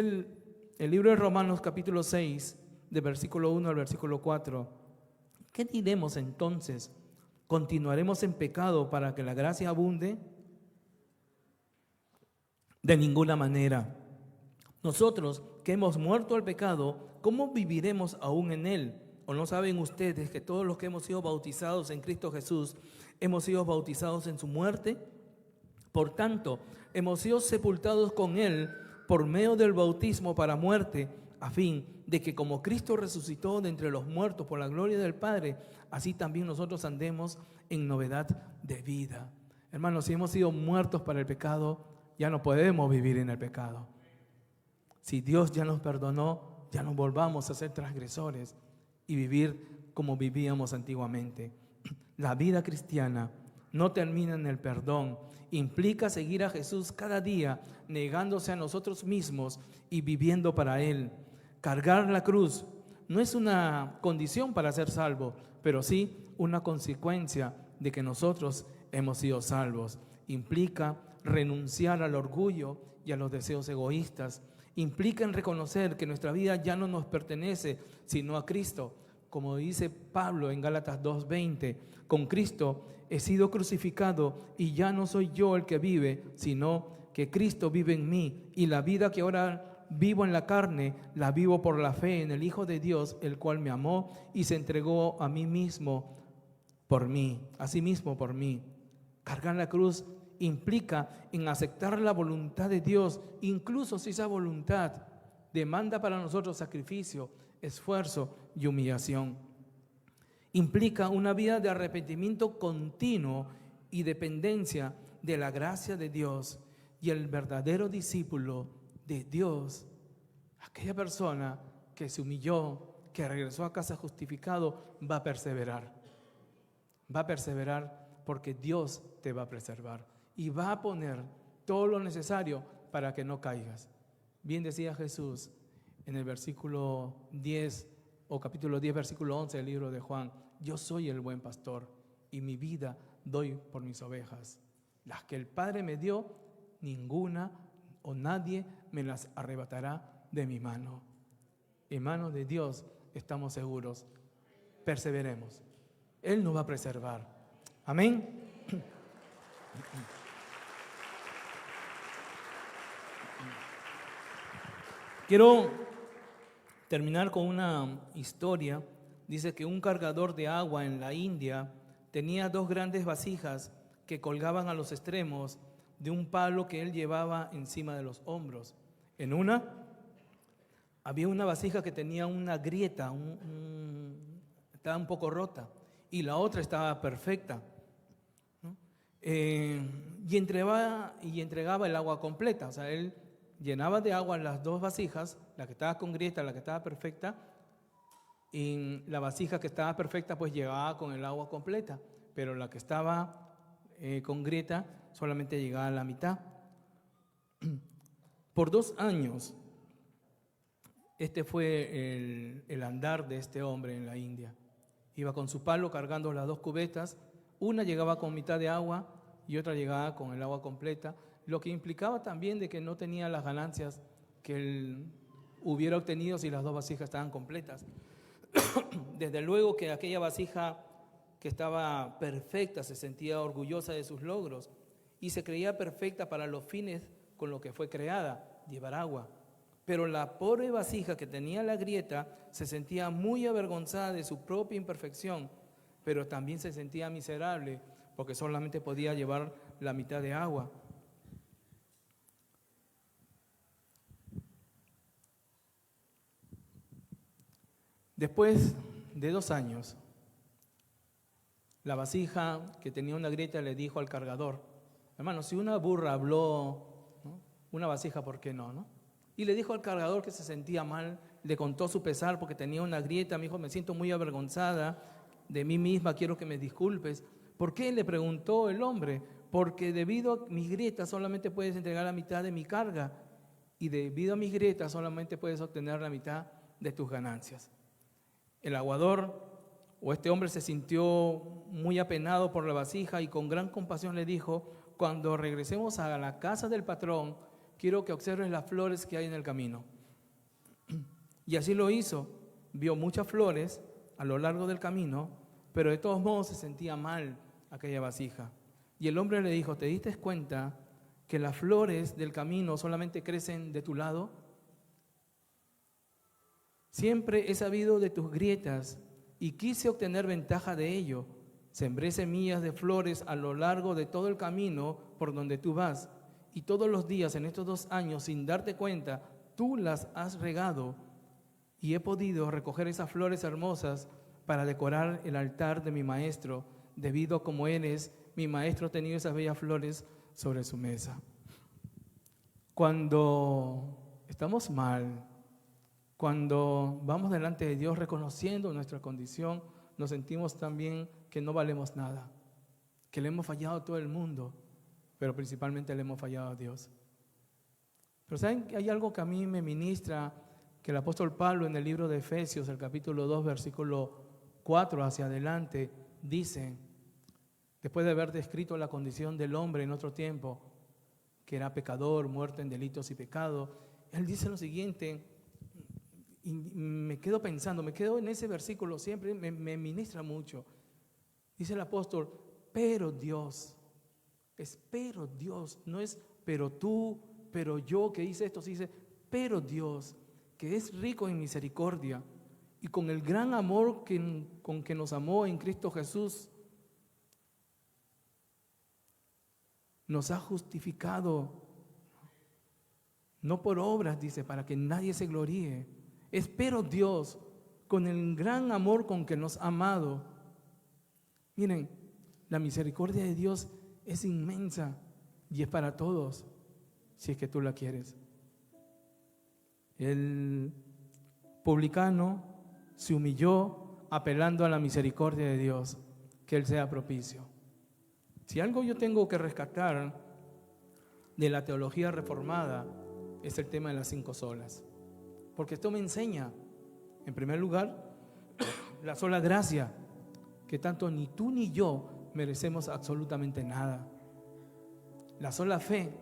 el libro de Romanos capítulo 6, de versículo 1 al versículo 4. ¿Qué diremos entonces? ¿Continuaremos en pecado para que la gracia abunde? De ninguna manera. Nosotros que hemos muerto al pecado, ¿cómo viviremos aún en él? ¿O no saben ustedes que todos los que hemos sido bautizados en Cristo Jesús, hemos sido bautizados en su muerte? Por tanto, hemos sido sepultados con él por medio del bautismo para muerte, a fin de que como Cristo resucitó de entre los muertos por la gloria del Padre, así también nosotros andemos en novedad de vida. Hermanos, si hemos sido muertos para el pecado, ya no podemos vivir en el pecado. Si Dios ya nos perdonó, ya no volvamos a ser transgresores y vivir como vivíamos antiguamente. La vida cristiana no termina en el perdón. Implica seguir a Jesús cada día, negándose a nosotros mismos y viviendo para Él. Cargar la cruz no es una condición para ser salvo, pero sí una consecuencia de que nosotros hemos sido salvos. Implica renunciar al orgullo y a los deseos egoístas. Implica en reconocer que nuestra vida ya no nos pertenece, sino a Cristo. Como dice Pablo en Gálatas 2:20, con Cristo he sido crucificado y ya no soy yo el que vive, sino que Cristo vive en mí. Y la vida que ahora vivo en la carne, la vivo por la fe en el Hijo de Dios, el cual me amó y se entregó a mí mismo por mí, a sí mismo por mí. Cargar la cruz implica en aceptar la voluntad de Dios, incluso si esa voluntad demanda para nosotros sacrificio, esfuerzo y humillación. Implica una vida de arrepentimiento continuo y dependencia de la gracia de Dios. Y el verdadero discípulo de Dios, aquella persona que se humilló, que regresó a casa justificado, va a perseverar. Va a perseverar porque Dios te va a preservar y va a poner todo lo necesario para que no caigas. Bien decía Jesús en el versículo 10 o capítulo 10, versículo 11 del libro de Juan: yo soy el buen pastor y mi vida doy por mis ovejas. Las que el Padre me dio, ninguna o nadie me las arrebatará de mi mano. En manos de Dios estamos seguros. Perseveremos. Él nos va a preservar. Amén. Quiero terminar con una historia. Dice que un cargador de agua en la India tenía 2 grandes vasijas que colgaban a los extremos de un palo que él llevaba encima de los hombros. En una había una vasija que tenía una grieta, estaba un poco rota, y la otra estaba perfecta, ¿no? Y entregaba el agua completa. O sea, él llenaba de agua las 2 vasijas, la que estaba con grieta, la que estaba perfecta, y la vasija que estaba perfecta pues llegaba con el agua completa, pero la que estaba con grieta solamente llegaba a la mitad. Por 2 años, este fue el andar de este hombre en la India. Iba con su palo cargando las 2 cubetas, una llegaba con mitad de agua y otra llegaba con el agua completa, lo que implicaba también de que no tenía las ganancias que él hubiera obtenido si las 2 vasijas estaban completas. Desde luego que aquella vasija que estaba perfecta se sentía orgullosa de sus logros y se creía perfecta para los fines con los que fue creada, llevar agua. Pero la pobre vasija que tenía la grieta se sentía muy avergonzada de su propia imperfección, pero también se sentía miserable porque solamente podía llevar la mitad de agua. Después de 2 años, la vasija que tenía una grieta le dijo al cargador: hermano, si una burra habló, ¿no?, una vasija, ¿por qué no? Y le dijo al cargador que se sentía mal, le contó su pesar porque tenía una grieta. Me dijo: me siento muy avergonzada de mí misma, quiero que me disculpes. ¿Por qué?, le preguntó el hombre. Porque debido a mis grietas solamente puedes entregar la mitad de mi carga, y debido a mis grietas solamente puedes obtener la mitad de tus ganancias. El aguador o este hombre se sintió muy apenado por la vasija y con gran compasión le dijo: cuando regresemos a la casa del patrón, quiero que observes las flores que hay en el camino. Y así lo hizo. Vio muchas flores a lo largo del camino, pero de todos modos se sentía mal aquella vasija. Y el hombre le dijo: ¿te diste cuenta que las flores del camino solamente crecen de tu lado? Siempre he sabido de tus grietas y quise obtener ventaja de ello. Sembré semillas de flores a lo largo de todo el camino por donde tú vas, y todos los días en estos 2 años, sin darte cuenta, tú las has regado, y he podido recoger esas flores hermosas para decorar el altar de mi maestro. Debido a como eres mi maestro, ha tenido esas bellas flores sobre su mesa. Cuando estamos mal, cuando vamos delante de Dios reconociendo nuestra condición, nos sentimos también que no valemos nada, que le hemos fallado a todo el mundo, pero principalmente le hemos fallado a Dios. Pero ¿saben que hay algo que a mí me ministra? Que el apóstol Pablo en el libro de Efesios, el capítulo 2, versículo 4 hacia adelante, dice, después de haber descrito la condición del hombre en otro tiempo, que era pecador, muerto en delitos y pecados, él dice lo siguiente, y me quedo pensando, me quedo en ese versículo siempre, me ministra mucho. Dice el apóstol, pero Dios, no es pero tú, pero yo que hice esto, se dice, pero Dios, que es rico en misericordia y con el gran amor con que nos amó en Cristo Jesús, nos ha justificado, no por obras, dice, para que nadie se gloríe. Espero Dios, con el gran amor con que nos ha amado. Miren, la misericordia de Dios es inmensa y es para todos, si es que tú la quieres. El publicano se humilló apelando a la misericordia de Dios, que Él sea propicio. Si algo yo tengo que rescatar de la teología reformada es el tema de las 5 solas, porque esto me enseña, en primer lugar, la sola gracia, que tanto ni tú ni yo merecemos absolutamente nada. La sola fe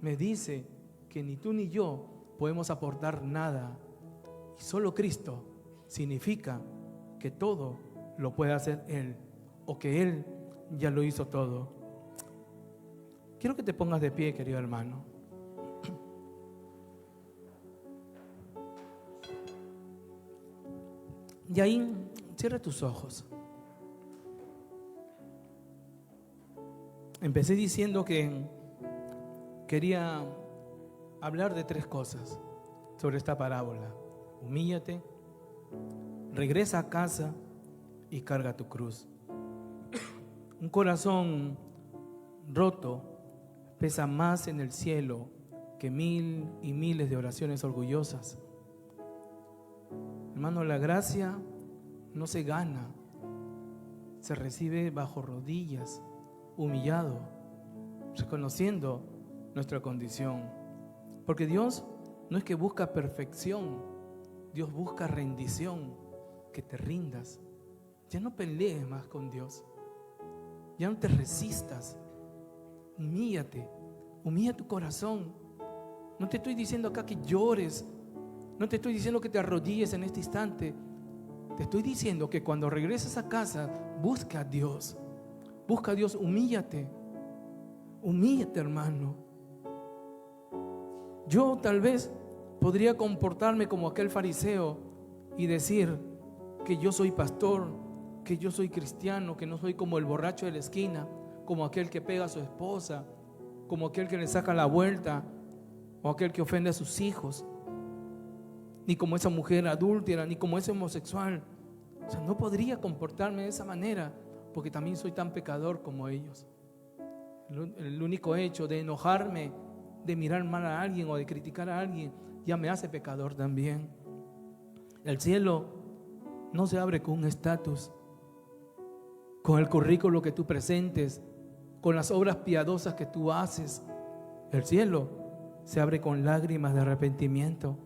me dice que ni tú ni yo podemos aportar nada, y solo Cristo significa que todo lo puede hacer Él, o que Él ya lo hizo todo. Quiero que te pongas de pie, querido hermano. Y ahí cierra tus ojos. Empecé diciendo que quería hablar de 3 cosas sobre esta parábola. Humíllate, regresa a casa y carga tu cruz. Un corazón roto pesa más en el cielo que 1000 y miles de oraciones orgullosas. Hermano, la gracia no se gana, se recibe bajo rodillas, humillado, reconociendo nuestra condición. Porque Dios no es que busca perfección, Dios busca rendición, que te rindas. Ya no pelees más con Dios, ya no te resistas, humíllate, humilla tu corazón. No te estoy diciendo acá que llores, no te estoy diciendo que te arrodilles en este instante. Te estoy diciendo que cuando regreses a casa, busca a Dios, humíllate, hermano. Yo tal vez podría comportarme como aquel fariseo y decir que yo soy pastor, que yo soy cristiano, que no soy como el borracho de la esquina, como aquel que pega a su esposa, como aquel que le saca la vuelta, o aquel que ofende a sus hijos, ni como esa mujer adúltera, ni como ese homosexual. O sea, no podría comportarme de esa manera, porque también soy tan pecador como ellos. El único hecho de enojarme, de mirar mal a alguien o de criticar a alguien, ya me hace pecador también. El cielo no se abre con un estatus, con el currículo que tú presentes, con las obras piadosas que tú haces. El cielo se abre con lágrimas de arrepentimiento,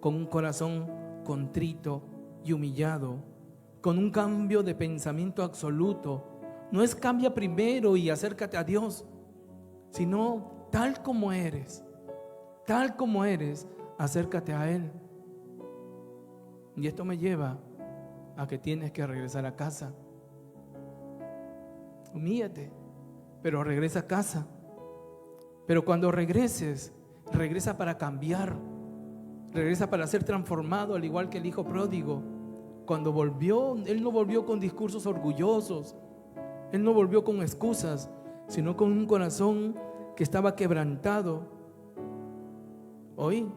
con un corazón contrito y humillado, con un cambio de pensamiento absoluto. No es cambia primero y acércate a Dios, sino tal como eres, acércate a Él. Y esto me lleva a que tienes que regresar a casa. Humíllate, pero regresa a casa. Pero cuando regreses, regresa para cambiar, regresa para ser transformado, al igual que el hijo pródigo. Cuando volvió, él no volvió con discursos orgullosos, él no volvió con excusas, sino con un corazón que estaba quebrantado. Hoy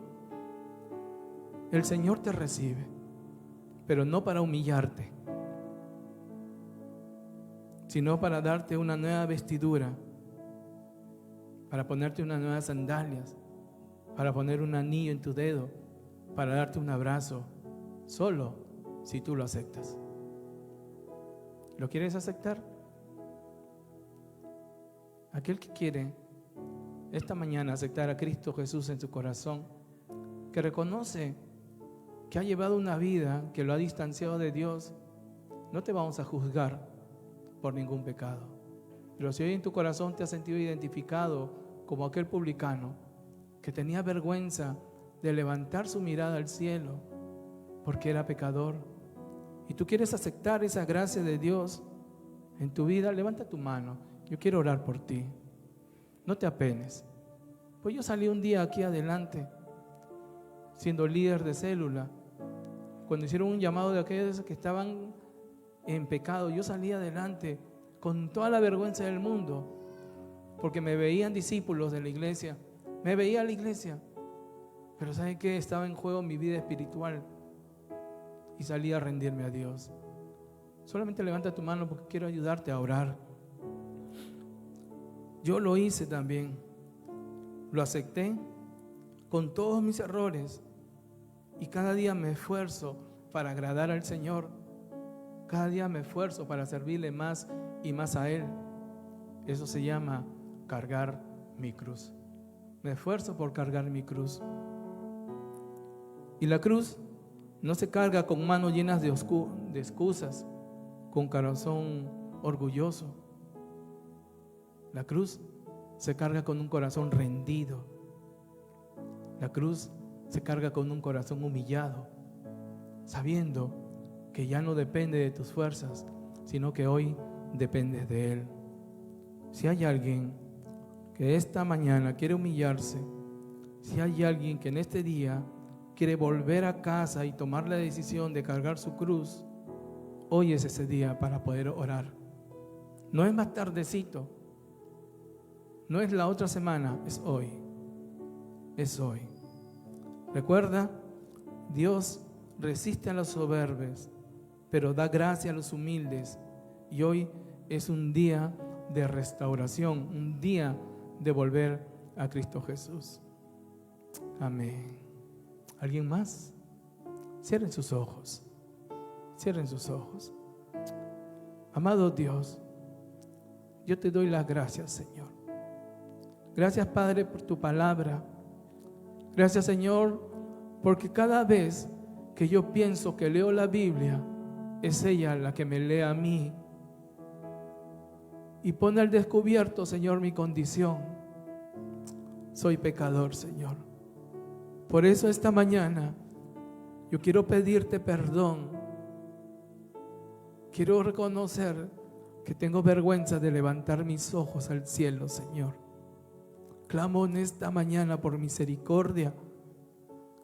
el Señor te recibe, pero no para humillarte, sino para darte una nueva vestidura, para ponerte unas nuevas sandalias, para poner un anillo en tu dedo, para darte un abrazo, solo si tú lo aceptas. ¿Lo quieres aceptar? Aquel que quiere esta mañana aceptar a Cristo Jesús en su corazón, que reconoce que ha llevado una vida que lo ha distanciado de Dios, no te vamos a juzgar por ningún pecado. Pero si hoy en tu corazón te has sentido identificado como aquel publicano que tenía vergüenza de levantar su mirada al cielo porque era pecador, y tú quieres aceptar esa gracia de Dios en tu vida, levanta tu mano. Yo quiero orar por ti. No te apenes. Pues yo salí un día aquí adelante siendo líder de célula. Cuando hicieron un llamado de aquellos que estaban en pecado, yo salí adelante con toda la vergüenza del mundo, porque me veían discípulos de la iglesia, me veía la iglesia, pero ¿saben qué? Estaba en juego mi vida espiritual y salí a rendirme a Dios. Solamente levanta tu mano porque quiero ayudarte a orar. Yo lo hice también, lo acepté con todos mis errores y cada día me esfuerzo para agradar al Señor. Cada día me esfuerzo para servirle más y más a Él. Eso se llama cargar mi cruz. Me esfuerzo por cargar mi cruz. Y la cruz no se carga con manos llenas de excusas, con corazón orgulloso. La cruz se carga con un corazón rendido. La cruz se carga con un corazón humillado, sabiendo que ya no depende de tus fuerzas, sino que hoy dependes de Él. Si hay alguien que esta mañana quiere humillarse, si hay alguien que en este día quiere volver a casa y tomar la decisión de cargar su cruz, hoy es ese día para poder orar. No es más tardecito, no es la otra semana, es hoy. Es hoy. Recuerda, Dios resiste a los soberbios, pero da gracia a los humildes. Y hoy es un día de restauración, un día de volver a Cristo Jesús. Amén. ¿Alguien más? Cierren sus ojos. Cierren sus ojos. Amado Dios, yo te doy las gracias, Señor. Gracias, Padre, por tu palabra. Gracias, Señor, porque cada vez que yo pienso que leo la Biblia, es ella la que me lee a mí y pone al descubierto, Señor, mi condición. Soy pecador, Señor. Por eso esta mañana yo quiero pedirte perdón. Quiero reconocer que tengo vergüenza de levantar mis ojos al cielo, Señor. Clamo en esta mañana por misericordia.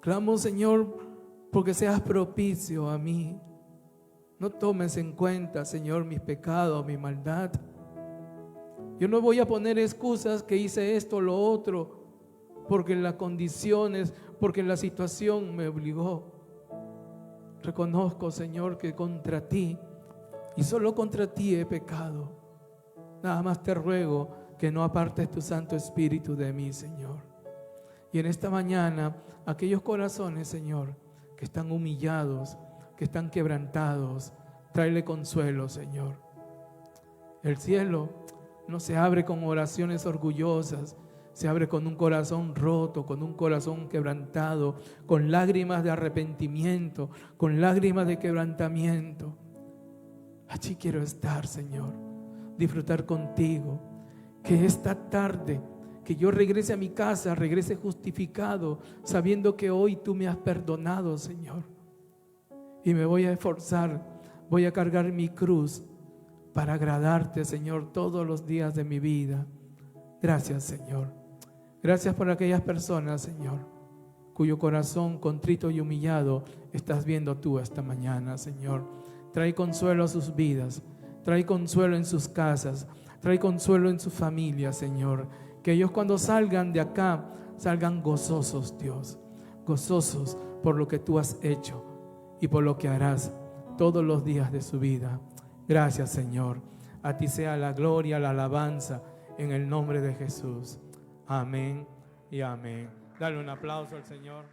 Clamo, Señor, porque seas propicio a mí. No tomes en cuenta, Señor, mis pecados, mi maldad. Yo no voy a poner excusas que hice esto o lo otro, porque las condiciones, porque la situación me obligó. Reconozco, Señor, que contra ti y solo contra ti he pecado. Nada más te ruego que no apartes tu Santo Espíritu de mí, Señor. Y en esta mañana, aquellos corazones, Señor, que están humillados, que están quebrantados, tráele consuelo, Señor. El cielo no se abre con oraciones orgullosas, se abre con un corazón roto, con un corazón quebrantado, con lágrimas de arrepentimiento, con lágrimas de quebrantamiento. Allí quiero estar, Señor, disfrutar contigo. Que esta tarde, que yo regrese a mi casa, regrese justificado, sabiendo que hoy tú me has perdonado, Señor. Y me voy a esforzar, voy a cargar mi cruz para agradarte, Señor, todos los días de mi vida. Gracias, Señor. Gracias por aquellas personas, Señor, cuyo corazón contrito y humillado estás viendo tú esta mañana, Señor. Trae consuelo a sus vidas, trae consuelo en sus casas, trae consuelo en sus familias, Señor. Que ellos cuando salgan de acá, salgan gozosos, Dios. Gozosos por lo que tú has hecho y por lo que harás todos los días de su vida. Gracias, Señor. A ti sea la gloria, la alabanza, en el nombre de Jesús. Amén y amén. Dale un aplauso al Señor.